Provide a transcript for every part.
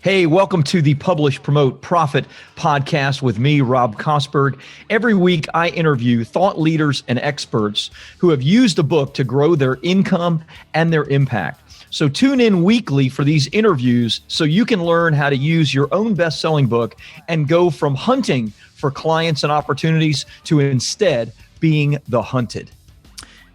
Hey, welcome to the Publish, Promote, Profit podcast with me, Rob Kosberg. Every week, I interview thought leaders and experts who have used the book to grow their income and their impact. So tune in weekly for these interviews so you can learn how to use your own best-selling book and go from hunting for clients and opportunities to instead being the hunted.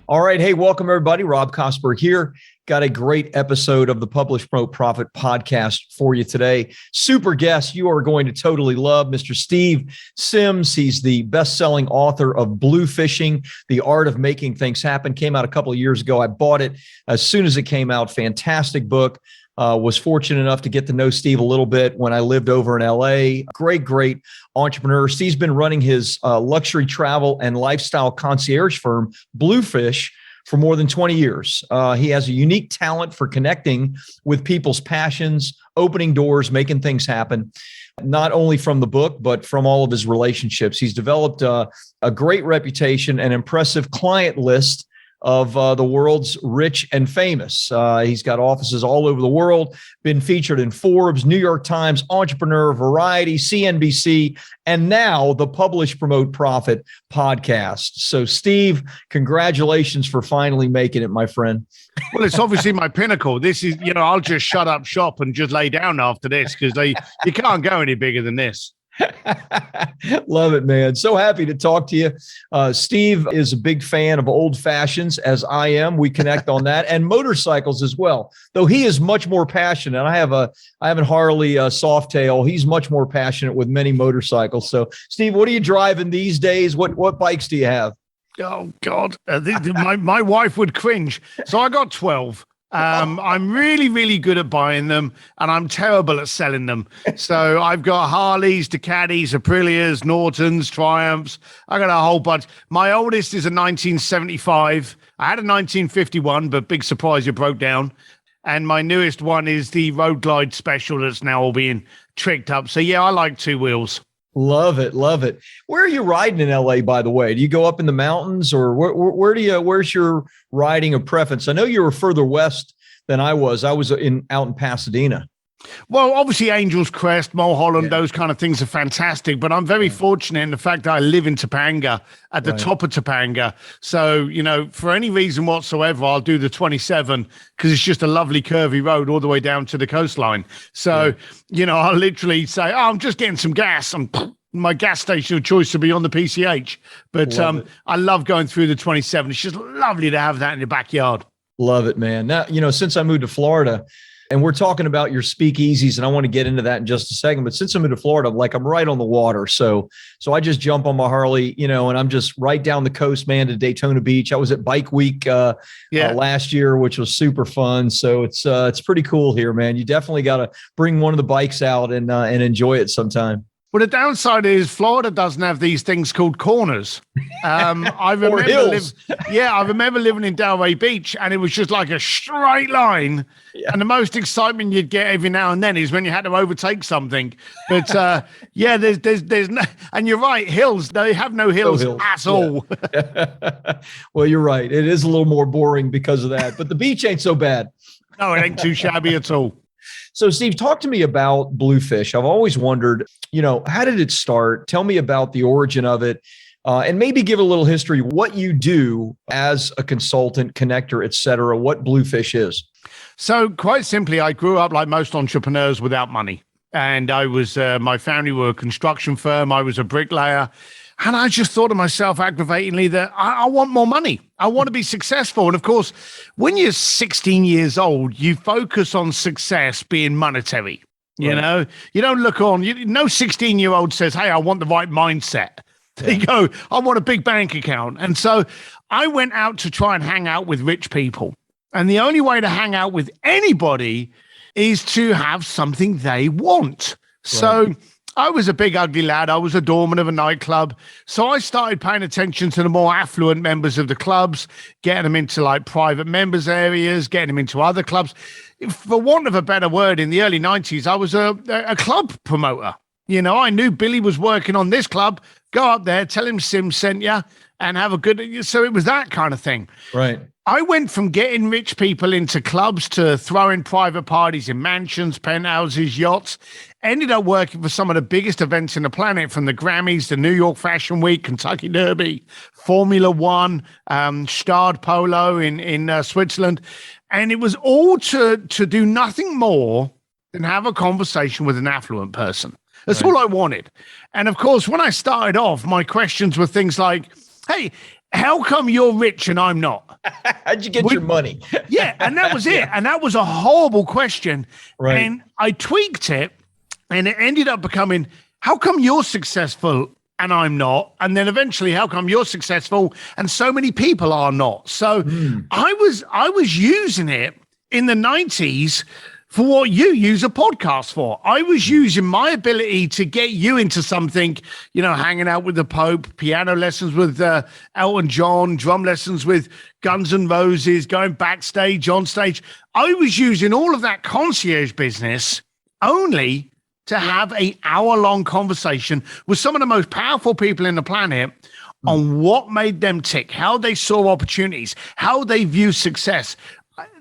All right. Hey, welcome everybody. Rob Kosberg here. Got a great episode of the Publish, Promote, Profit podcast for you today. Super guest you are going to totally love, Mr. Steve Sims. He's the best-selling author of Bluefishing, The Art of Making Things Happen. Came out a couple of years ago. I bought it as soon as it came out. Fantastic book. Was fortunate enough to get to know Steve a little bit when I lived over in LA. Great entrepreneur. Steve's been running his luxury travel and lifestyle concierge firm, Bluefish, for more than 20 years. He has a unique talent for connecting with people's passions, opening doors, making things happen, not only from the book, but from all of his relationships. He's developed a great reputation, an impressive client list of the world's rich and famous. He's got offices all over the world, been featured in Forbes, New York Times, Entrepreneur, Variety, CNBC, and now the Publish, Promote, Profit podcast. So Steve, congratulations for finally making it, my friend. Well, it's obviously my pinnacle. This is, I'll just shut up shop and just lay down after this because you can't go any bigger than this. Love it, man. So happy to talk to you. Steve is a big fan of old fashions, as I am. We connect on that, and motorcycles as well. Though he is much more passionate. I have a Harley Softail. He's much more passionate with many motorcycles. So, Steve, what are you driving these days? What bikes do you have? Oh God, my wife would cringe. So I got 12. I'm really good at buying them, and I'm terrible at selling them. So I've got Harleys, Ducatis, Aprilias, Nortons, Triumphs. I got a whole bunch. My oldest is a 1975. I had a 1951, but big surprise, it broke down. And my newest one is the Road Glide Special that's now all being tricked up. So yeah, I like two wheels. Love it. Where are you riding in LA, by the way? Do you go up in the mountains, or where's your riding of preference? I know you were further west than I was. I was out in Pasadena. Well, obviously Angel's Crest, Mulholland, those kind of things are fantastic, but I'm very fortunate in the fact that I live in Topanga, at the top of Topanga. So, for any reason whatsoever, I'll do the 27 because it's just a lovely curvy road all the way down to the coastline. So, I'll literally say, I'm just getting some gas, and my gas station of choice to be on the PCH. But I love going through the 27. It's just lovely to have that in your backyard. Love it, man. Now, since I moved to Florida, and we're talking about your speakeasies, and I want to get into that in just a second. But since I'm into Florida, I'm right on the water. So I just jump on my Harley, and I'm just right down the coast, man, to Daytona Beach. I was at Bike Week last year, which was super fun. So it's pretty cool here, man. You definitely got to bring one of the bikes out and enjoy it sometime. Well, the downside is Florida doesn't have these things called corners. I remember living in Delray Beach, and it was just like a straight line. Yeah. And the most excitement you'd get every now and then is when you had to overtake something. But there's no, and you're right, hills. They have no hills at all. Well, you're right. It is a little more boring because of that, but the beach ain't so bad. No, it ain't too shabby at all. So, Steve, talk to me about Bluefish. I've always wondered, how did it start? Tell me about the origin of it, and maybe give a little history, what you do as a consultant, connector, et cetera, what Bluefish is. So quite simply, I grew up like most entrepreneurs without money. And I was, my family were a construction firm. I was a bricklayer. And I just thought to myself aggravatingly that I want more money. I want to be successful. And of course, when you're 16 years old, you focus on success being monetary. You know, you don't look on, no 16-year-old says, hey, I want the right mindset. They go, I want a big bank account. And so I went out to try and hang out with rich people. And the only way to hang out with anybody is to have something they want. So I was a big, ugly lad. I was a doorman of a nightclub. So I started paying attention to the more affluent members of the clubs, getting them into like private members areas, getting them into other clubs. For want of a better word, in the early 90s, I was a club promoter. You know, I knew Billy was working on this club. Go up there, tell him Sim sent you, and have a good. So it was that kind of thing. Right. I went from getting rich people into clubs to throwing private parties in mansions, penthouses, yachts. Ended up working for some of the biggest events in the planet, from the Grammys, the New York Fashion Week, Kentucky Derby, Formula One, Stade Polo in Switzerland. And it was all to do nothing more than have a conversation with an affluent person. That's all I wanted. And of course, when I started off, my questions were things like, hey, how come you're rich and I'm not? How'd you get your money? Yeah, and that was it. And that was a horrible question. Right. And I tweaked it, and it ended up becoming, how come you're successful and I'm not? And then eventually, how come you're successful and so many people are not? So I was using it in the 90s for what you use a podcast for. I was using my ability to get you into something, you know, hanging out with the Pope, piano lessons with Elton John, drum lessons with Guns N' Roses, going backstage, on stage. I was using all of that concierge business only to have an hour-long conversation with some of the most powerful people in the planet on what made them tick, how they saw opportunities, how they view success.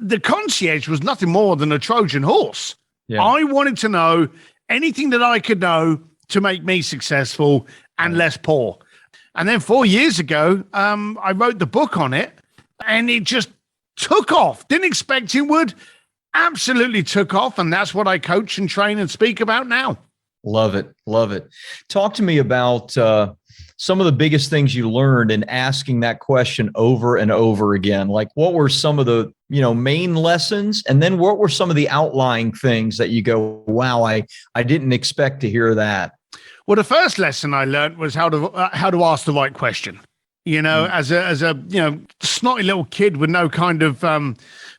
The concierge was nothing more than a Trojan horse. Yeah. I wanted to know anything that I could know to make me successful and less poor. And then 4 years ago, I wrote the book on it, and it just took off. Didn't expect it would. Absolutely took off. And that's what I coach and train and speak about now. Love it. Love it. Talk to me about some of the biggest things you learned in asking that question over and over again. Like, what were some of the, main lessons? And then what were some of the outlying things that you go, wow, I didn't expect to hear that? Well, the first lesson I learned was how to ask the right question. As a snotty little kid with no kind of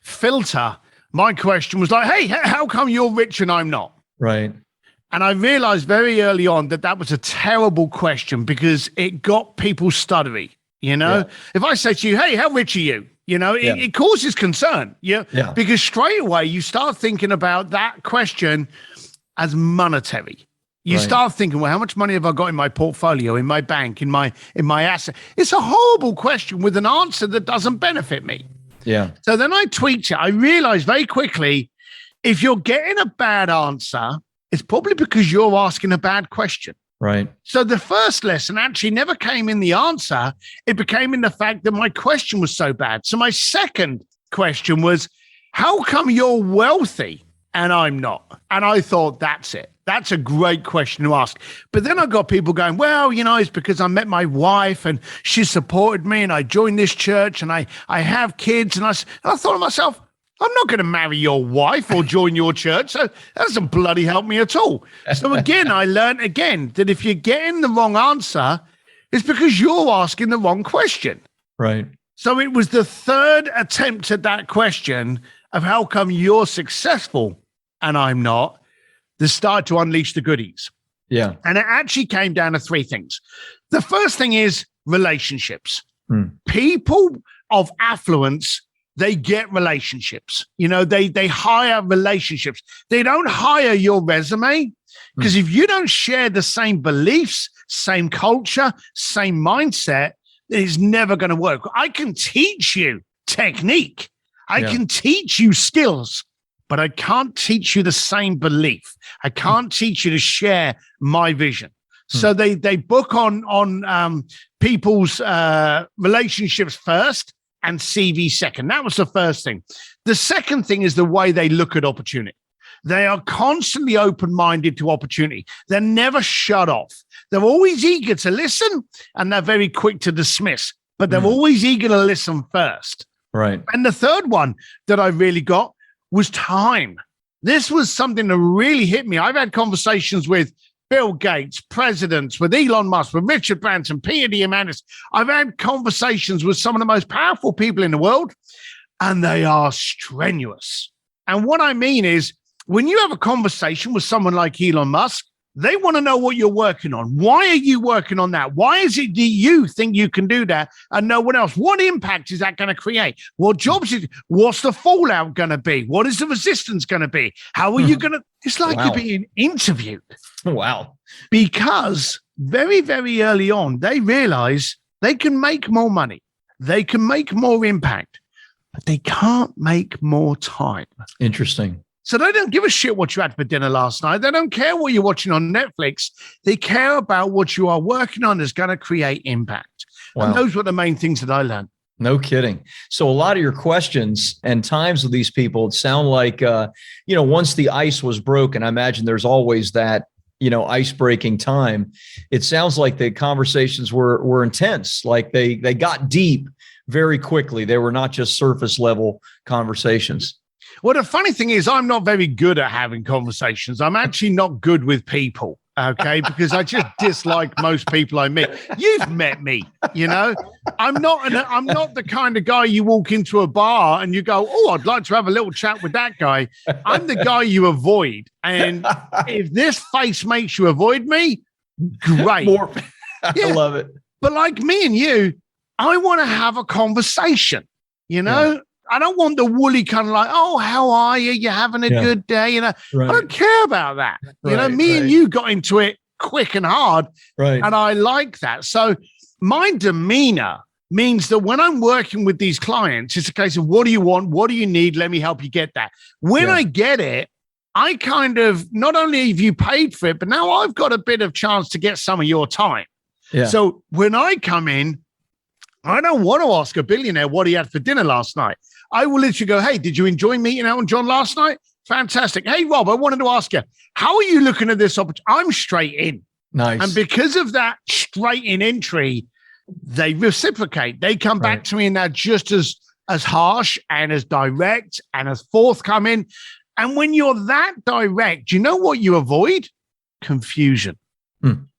filter, my question was like, hey, how come you're rich and I'm not? Right. And I realized very early on that was a terrible question, because it got people stuttery. If I say to you, hey, how rich are you? It causes concern. Yeah. Because straight away you start thinking about that question as monetary. You start thinking, well, how much money have I got in my portfolio, in my bank, in my asset? It's a horrible question with an answer that doesn't benefit me. Yeah. So then I tweaked it. I realized very quickly, if you're getting a bad answer, it's probably because you're asking a bad question. Right. So the first lesson actually never came in the answer. It became in the fact that my question was so bad. So my second question was, how come you're wealthy and I'm not? And I thought, that's it. That's a great question to ask. But then I got people going, well, it's because I met my wife and she supported me and I joined this church and I have kids. And I thought to myself, I'm not going to marry your wife or join your church. So that doesn't bloody help me at all. So again, I learned that if you're getting the wrong answer, it's because you're asking the wrong question. Right. So it was the third attempt at that question of how come you're successful and I'm not, that started to unleash the goodies. Yeah. And it actually came down to three things. The first thing is relationships. People of affluence, they get relationships. They hire relationships. They don't hire your resume, because if you don't share the same beliefs, same culture, same mindset, it's never going to work. I can teach you technique. I can teach you skills, but I can't teach you the same belief. I can't teach you to share my vision. So they book on people's relationships first and CV second. That was the first thing. The second thing is the way they look at opportunity. They are constantly open-minded to opportunity. They're never shut off. They're always eager to listen, and they're very quick to dismiss, but they're always eager to listen first. Right. And the third one that I really got was time. This was something that really hit me. I've had conversations with Bill Gates, presidents, with Elon Musk, with Richard Branson, Peter Diamandis. I've had conversations with some of the most powerful people in the world, and they are strenuous. And what I mean is, when you have a conversation with someone like Elon Musk, They want to know what you're working on. Why are you working on that? Why is it that you think you can do that and no one else? What impact is that going to create? What jobs what's the fallout going to be? What is the resistance going to be? How are you going to? It's like you're being interviewed. Wow. Because very, very early on, they realize they can make more money. They can make more impact, but they can't make more time. Interesting. So they don't give a shit what you had for dinner last night. They don't care what you're watching on Netflix. They care about what you are working on is going to create impact. Wow. And those were the main things that I learned. No kidding. So a lot of your questions and times with these people sound like, once the ice was broken, I imagine there's always that, ice breaking time. It sounds like the conversations were intense. Like they got deep very quickly. They were not just surface level conversations. Well, the funny thing is I'm not very good at having conversations. I'm actually not good with people, okay, because I just dislike most people I meet. You've met me, I'm not the kind of guy you walk into a bar and you go, oh, I'd like to have a little chat with that guy. I'm the guy you avoid. And if this face makes you avoid me, great. I love it. But like me and you, I want to have a conversation, Yeah. I don't want the woolly kind of like, oh, how are you? You having a good day? Right. I don't care about that. Me and you got into it quick and hard. Right. And I like that. So my demeanor means that when I'm working with these clients, it's a case of what do you want? What do you need? Let me help you get that. When I get it, I kind of, not only have you paid for it, but now I've got a bit of chance to get some of your time. Yeah. So when I come in, I don't want to ask a billionaire what he had for dinner last night. I will literally go, hey, did you enjoy meeting Elton John last night? Fantastic. Hey, Rob, I wanted to ask you, how are you looking at this opportunity? I'm straight in. Nice. And because of that straight in entry, they reciprocate. They come back to me and they're just as harsh and as direct and as forthcoming. And when you're that direct, you know what you avoid? Confusion.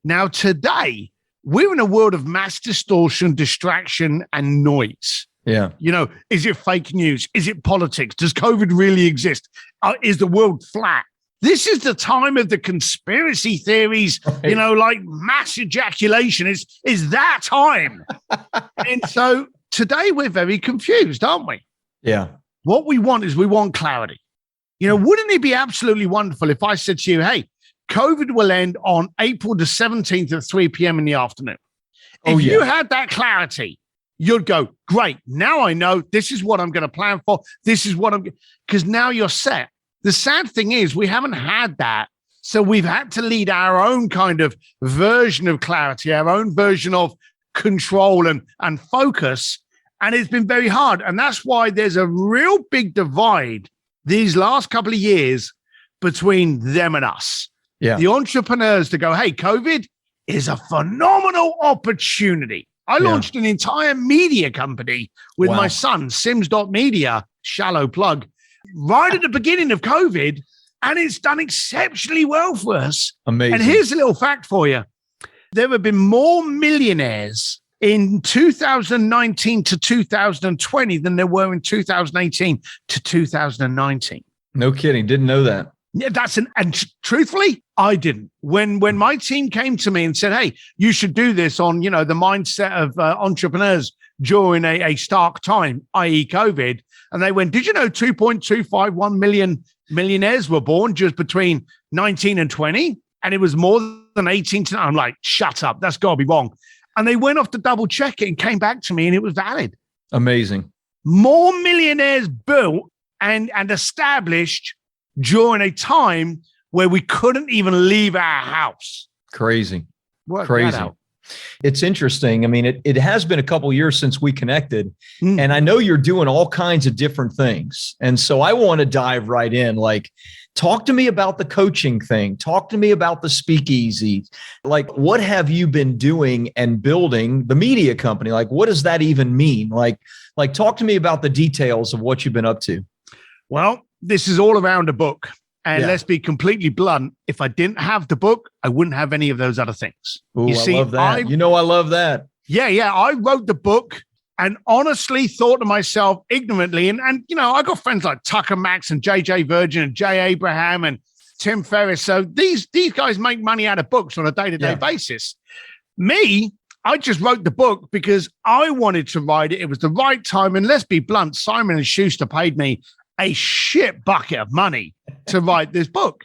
Now, today, we're in a world of mass distortion, distraction, and noise. Yeah. Is it fake news? Is it politics? Does COVID really exist? Is the world flat? This is the time of the conspiracy theories, like mass ejaculation is that time. And so today we're very confused, aren't we? Yeah. What we want clarity. Wouldn't it be absolutely wonderful if I said to you, hey, COVID will end on April the 17th at 3 p.m. in the afternoon. If you had that clarity, you'd go, great. Now I know this is what I'm going to plan for. This is what because now you're set. The sad thing is we haven't had that. So we've had to lead our own kind of version of clarity, our own version of control and focus. And it's been very hard. And that's why there's a real big divide these last couple of years between them and us. Yeah. The entrepreneurs to go, hey, COVID is a phenomenal opportunity. I launched an entire media company with my son, Sims.media, shallow plug, right at the beginning of COVID, and it's done exceptionally well for us. Amazing. And here's a little fact for you. There have been more millionaires in 2019 to 2020 than there were in 2018 to 2019. No kidding. Didn't know that. Yeah, and truthfully, I didn't. When my team came to me and said, hey, you should do this on, the mindset of entrepreneurs during a stark time, i.e. COVID. And they went, did you know 2.251 million millionaires were born just between 19 and 20? And it was more than 18 to, I'm like, shut up. That's got to be wrong. And they went off to double check it and came back to me and it was valid. Amazing. More millionaires built and established during a time where we couldn't even leave our house. Crazy. Crazy. It's interesting. I mean, it has been a couple of years since we connected, and I know you're doing all kinds of different things. And so I want to dive right in. Like, talk to me about the coaching thing. Talk to me about the Speakeasy. Like, what have you been doing and building the media company? Like, what does that even mean? Like talk to me about the details of what you've been up to. Well, this is all around a book. And let's be completely blunt. If I didn't have the book, I wouldn't have any of those other things. Ooh, I love that. I love that. Yeah. I wrote the book and honestly thought to myself ignorantly. And I got friends like Tucker Max and JJ Virgin and Jay Abraham and Tim Ferriss. So these guys make money out of books on a day-to-day basis. Me, I just wrote the book because I wanted to write it. It was the right time. And let's be blunt, Simon and Schuster paid me a shit bucket of money to write this book.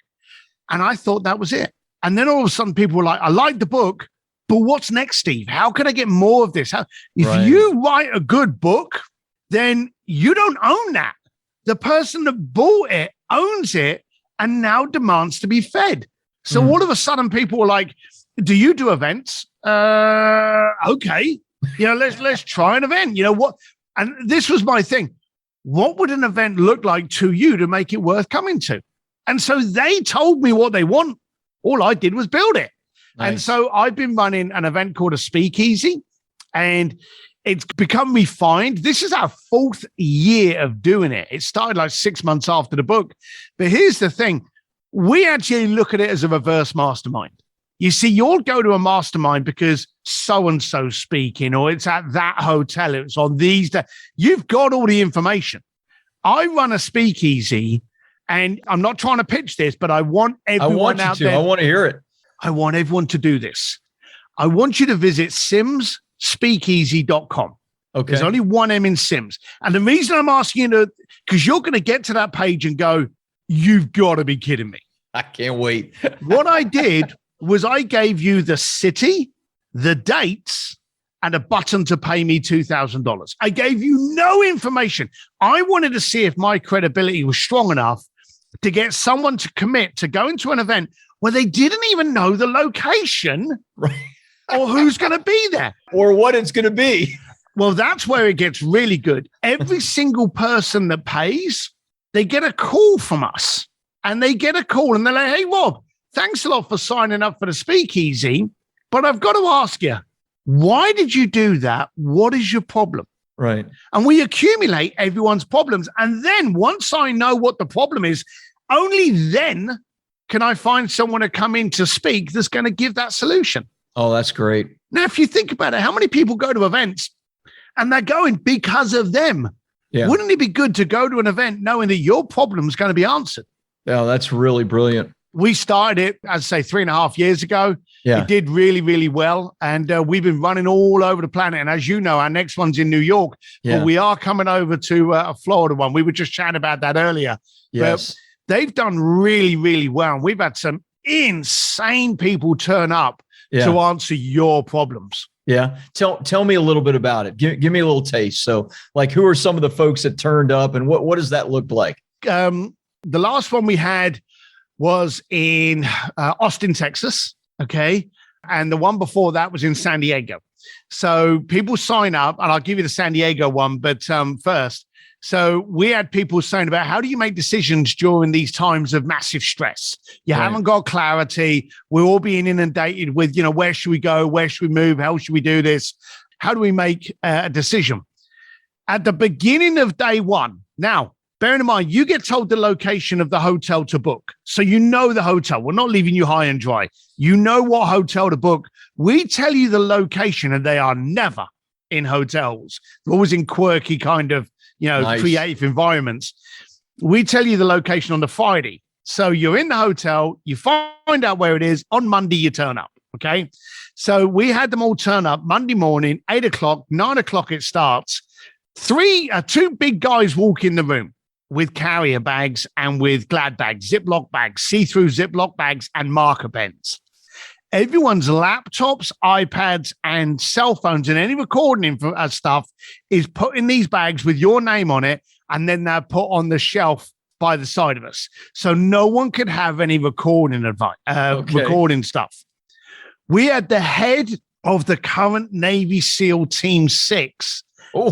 And I thought that was it. And then all of a sudden people were like, I like the book, but what's next, Steve? How can I get more of this? If you write a good book, then you don't own that. The person that bought it owns it and now demands to be fed. So all of a sudden people were like, do you do events? Okay. Let's try an event. You know what? And this was my thing. What would an event look like to you to make it worth coming to? And so they told me what they want. All I did was build it. Nice. And so I've been running an event called a Speakeasy, and it's become refined. This is our 4th year of doing it. It started like 6 months after the book. But here's the thing. We actually look at it as a reverse mastermind. You see, you'll go to a mastermind because so-and-so speaking, or it's at that hotel, it's on these days. You've got all the information. I run a speakeasy, and I'm not trying to pitch this, but I want everyone out there. I want to hear it. I want everyone to do this. I want you to visit simsspeakeasy.com. Okay. There's only one M in Sims. And the reason I'm asking you to, because you're going to get to that page and go, you've got to be kidding me. I can't wait. What I did was I gave you the city, the dates, and a button to pay me $2,000. I gave you no information. I wanted to see if my credibility was strong enough to get someone to commit to go into an event where they didn't even know the location or who's going to be there. Or what it's going to be. Well, that's where it gets really good. Every single person that pays, they get a call from us. And they get a call and they're like, hey, Rob, thanks a lot for signing up for the Speakeasy, but I've got to ask you, why did you do that? What is your problem? Right. And we accumulate everyone's problems. And then once I know what the problem is, only then can I find someone to come in to speak that's going to give that solution. Oh, that's great. Now, if you think about it, how many people go to events and they're going because of them? Yeah. Wouldn't it be good to go to an event knowing that your problem is going to be answered? Yeah, that's really brilliant. We started it, as I say, 3.5 years ago. Yeah. It did really, really well. And we've been running all over the planet. And as you know, our next one's in New York. Yeah. But we are coming over to a Florida one. We were just chatting about that earlier. Yes. But they've done really, really well. We've had some insane people turn up to answer your problems. Yeah. Tell me a little bit about it. Give me a little taste. So, like, who are some of the folks that turned up and what does that look like? The last one we had was in Austin, Texas. Okay. And the one before that was in San Diego. So people sign up, and I'll give you the San Diego one, but first. So we had people saying about how do you make decisions during these times of massive stress? You haven't got clarity. We're all being inundated with, where should we go? Where should we move? How should we do this? How do we make a decision? At the beginning of day one, now, bearing in mind, you get told the location of the hotel to book. So you know the hotel. We're not leaving you high and dry. You know what hotel to book. We tell you the location, and they are never in hotels. They're always in quirky kind of, nice, creative environments. We tell you the location on the Friday. So you're in the hotel, you find out where it is. On Monday, you turn up. Okay. So we had them all turn up Monday morning, 8:00, 9:00 it starts. Two big guys walk in the room with carrier bags and with glad bags, Ziploc bags, see-through Ziploc bags, and marker pens. Everyone's laptops, iPads, and cell phones and any recording stuff is put in these bags with your name on it, and then they're put on the shelf by the side of us. So no one could have any recording recording stuff. We had the head of the current Navy SEAL Team 6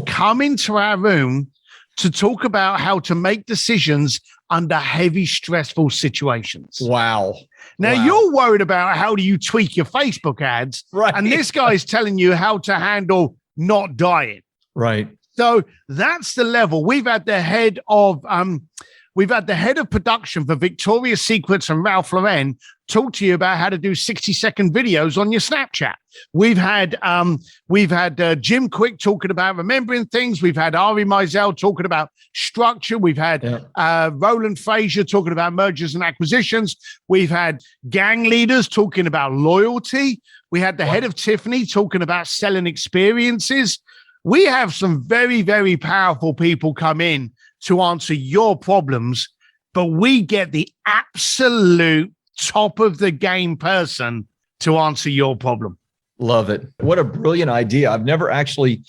come into our room to talk about how to make decisions under heavy, stressful situations. Wow. Now, you're worried about how do you tweak your Facebook ads. Right. And this guy's telling you how to handle not dying. Right. So that's the level. We've had the head of We've had the head of production for Victoria's Secrets and Ralph Lauren talk to you about how to do 60-second videos on your Snapchat. We've had Jim Quick talking about remembering things. We've had Ari Meisel talking about structure. We've had Roland Frazier talking about mergers and acquisitions. We've had gang leaders talking about loyalty. We had the head of Tiffany talking about selling experiences. We have some very, very powerful people come in to answer your problems, but we get the absolute top of the game person to answer your problem. Love it. What a brilliant idea. I've never actually,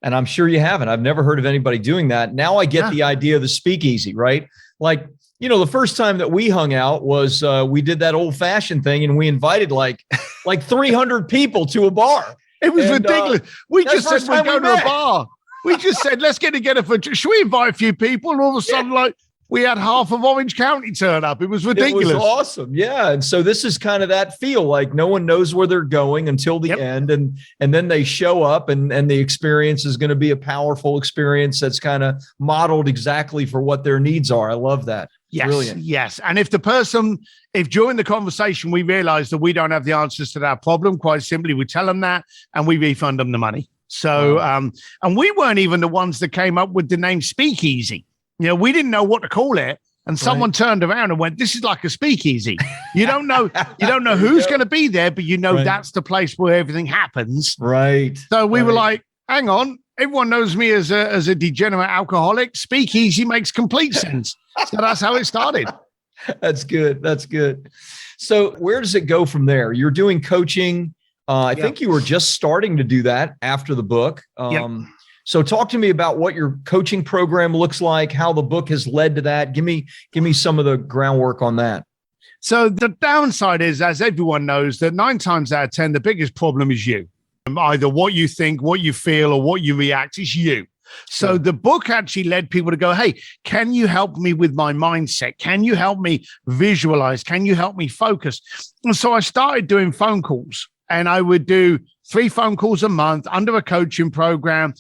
and I'm sure you haven't, I've never heard of anybody doing that. Now I get the idea of the speakeasy, right? Like, you know, the first time that we hung out was we did that old fashioned thing and we invited like 300 people to a bar. It was ridiculous. We just said we'd go to a bar. We just said, let's get together for, should we invite a few people? And all of a sudden, like, we had half of Orange County turn up. It was ridiculous. It was awesome. Yeah. And so this is kind of that feel, like no one knows where they're going until the end. And then they show up and the experience is going to be a powerful experience that's kind of modeled exactly for what their needs are. I love that. Yes. Brilliant. Yes. And if during the conversation, we realize that we don't have the answers to that problem, quite simply, we tell them that and we refund them the money. So, and we weren't even the ones that came up with the name Speakeasy. You know, we didn't know what to call it. And someone turned around and went, this is like a speakeasy. You don't know who's going to be there, but you know that's the place where everything happens. Right. So we were like, hang on, everyone knows me as a degenerate alcoholic. Speakeasy makes complete sense. So that's how it started. That's good. That's good. So where does it go from there? You're doing coaching. I think you were just starting to do that after the book. So talk to me about what your coaching program looks like, how the book has led to that. Give me some of the groundwork on that. So the downside is, as everyone knows, that 9 times out of 10, the biggest problem is you. Either what you think, what you feel, or what you react is you. So the book actually led people to go, hey, can you help me with my mindset? Can you help me visualize? Can you help me focus? And so I started doing phone calls. And I would do 3 phone calls a month under a coaching program.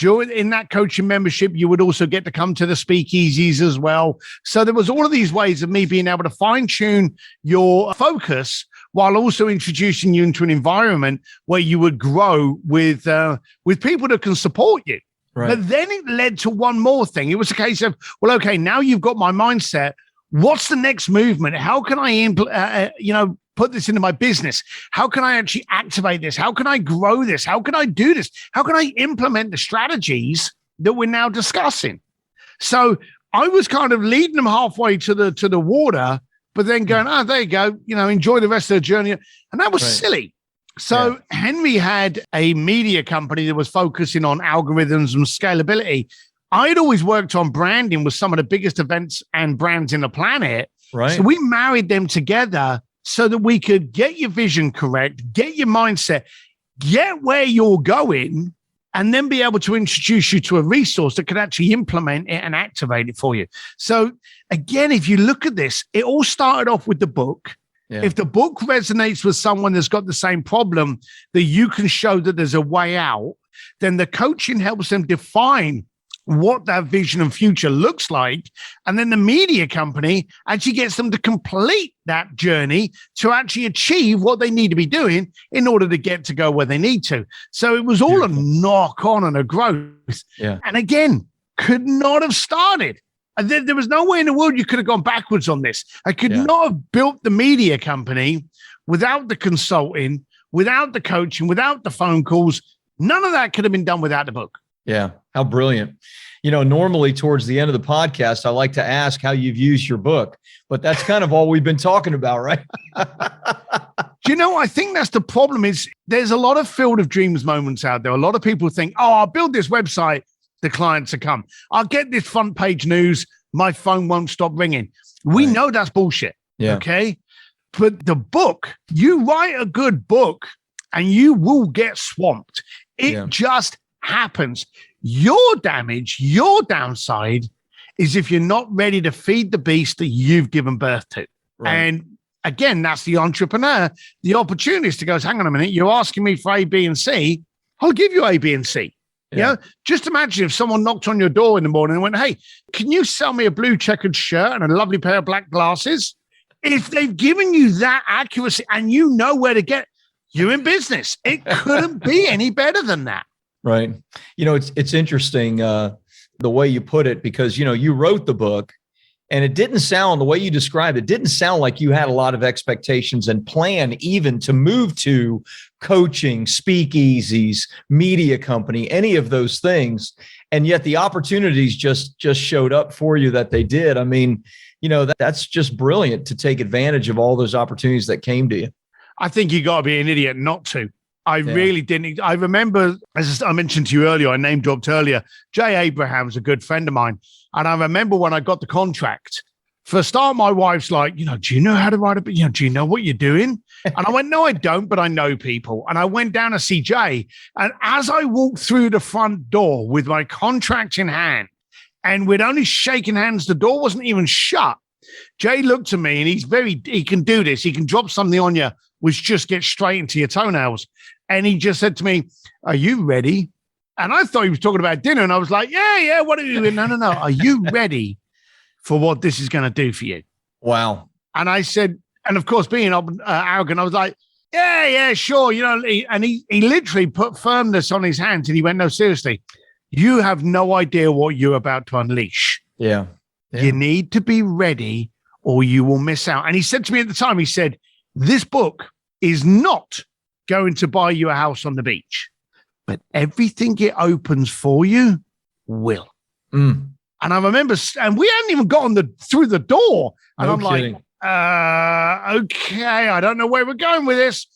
In that coaching membership, you would also get to come to the speakeasies as well. So there was all of these ways of me being able to fine tune your focus while also introducing you into an environment where you would grow with people that can support you. Right. But then it led to one more thing. It was a case of, well, okay, now you've got my mindset. What's the next movement? How can I put this into my business? How can I actually activate this? How can I grow this? How can I do this? How can I implement the strategies that we're now discussing? So I was kind of leading them halfway to the water, but then going, there you go, enjoy the rest of the journey. And that was silly. So Henry had a media company that was focusing on algorithms and scalability. I'd always worked on branding with some of the biggest events and brands in the planet. Right. So we married them together so that we could get your vision correct, get your mindset, get where you're going, and then be able to introduce you to a resource that could actually implement it and activate it for you. So again, if you look at this, it all started off with the book. Yeah. If the book resonates with someone that's got the same problem that you can show that there's a way out, then the coaching helps them define what that vision and future looks like. And then the media company actually gets them to complete that journey to actually achieve what they need to be doing in order to get to go where they need to. So it was all a knock on and a growth. Yeah. And again, could not have started. There was no way in the world you could have gone backwards on this. I could not have built the media company without the consulting, without the coaching, without the phone calls. None of that could have been done without the book. Yeah. How brilliant. Normally towards the end of the podcast, I like to ask how you've used your book, but that's kind of all we've been talking about, right? I think that's the problem is there's a lot of field of dreams moments out there. A lot of people think, I'll build this website. The clients will come. I'll get this front page news. My phone won't stop ringing. We know that's bullshit. Yeah. Okay. But the book, you write a good book and you will get swamped. It just happens. Your damage, your downside is if you're not ready to feed the beast that you've given birth to. Right. And again, that's the entrepreneur. The opportunity is to go, hang on a minute, you're asking me for A, B, and C. I'll give you A, B, and C. You know, just imagine if someone knocked on your door in the morning and went, "Hey, can you sell me a blue checkered shirt and a lovely pair of black glasses?" If they've given you that accuracy and you know where to get, you're in business. It couldn't be any better than that. Right. You know, it's interesting the way you put it, because, you know, you wrote the book and it didn't sound, the way you described it, didn't sound like you had a lot of expectations and plan even to move to coaching, speakeasies, media company, any of those things. And yet the opportunities just showed up for you that they did. I mean, you know, that's just brilliant to take advantage of all those opportunities that came to you. I think you got to be an idiot not to. I really didn't. I remember, as I mentioned to you earlier, I name dropped earlier, Jay Abraham's a good friend of mine. And I remember when I got the contract, for a start, my wife's like, you know, do you know how to write a book? You know, do you know what you're doing? And I went, no, I don't, but I know people. And I went down to see Jay. And as I walked through the front door with my contract in hand, and we'd only shaken hands, the door wasn't even shut. Jay looked at me, and he can do this. He can drop something on you, which just gets straight into your toenails. And he just said to me, "Are you ready?" And I thought he was talking about dinner. And I was like, yeah, what are you doing? No. Are you ready for what this is going to do for you? Wow. And I said, and of course, being arrogant, I was like, yeah, sure. You know, he literally put firmness on his hands, and he went, "No, seriously, you have no idea what you're about to unleash. Yeah. You need to be ready or you will miss out." And he said to me at the time, he said, "This book is not going to buy you a house on the beach, but everything it opens for you will." And I remember, and we hadn't even gotten through the door. And I'm kidding. Like, okay, I don't know where we're going with this.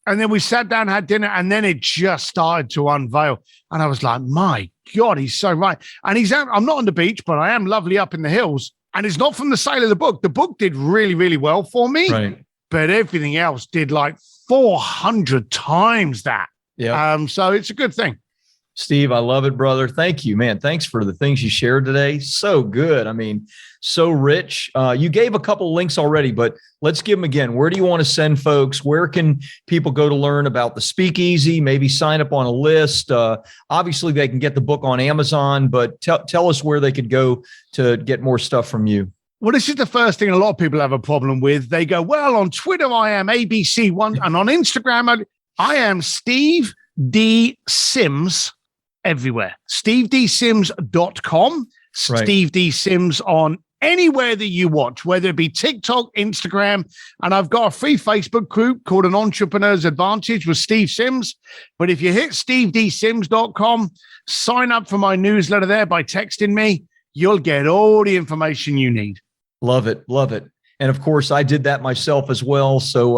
And then we sat down, had dinner, and then it just started to unveil. And I was like, my God, he's so right. And I'm not on the beach, but I am lovely up in the hills. And it's not from the sale of the book. The book did really, really well for me. Right. But everything else did like 400 times that. Yeah. So it's a good thing. Steve, I love it, brother. Thank you, man. Thanks for the things you shared today. So good. I mean, so rich. You gave a couple links already, but let's give them again. Where do you want to send folks? Where can people go to learn about the Speakeasy? Maybe sign up on a list. Obviously, they can get the book on Amazon, but tell us where they could go to get more stuff from you. Well, this is the first thing a lot of people have a problem with. They go, well, on Twitter, I am ABC1, and on Instagram, I am Steve D. Sims everywhere. SteveDSims.com. Right. Steve D. Sims on anywhere that you watch, whether it be TikTok, Instagram, and I've got a free Facebook group called An Entrepreneur's Advantage with Steve Sims. But if you hit SteveDSims.com, sign up for my newsletter there by texting me, you'll get all the information you need. Love it. Love it. And of course, I did that myself as well. So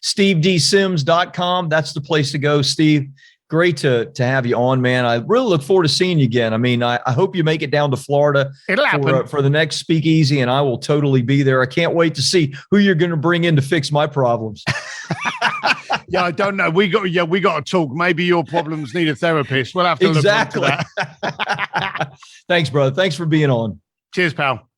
SteveDSims.com, that's the place to go. Steve, great to have you on, man. I really look forward to seeing you again. I mean, I hope you make it down to Florida for the next Speakeasy, and I will totally be there. I can't wait to see who you're going to bring in to fix my problems. Yeah, I don't know. We got to talk. Maybe your problems need a therapist. We'll have to look into that. Thanks, brother. Thanks for being on. Cheers, pal.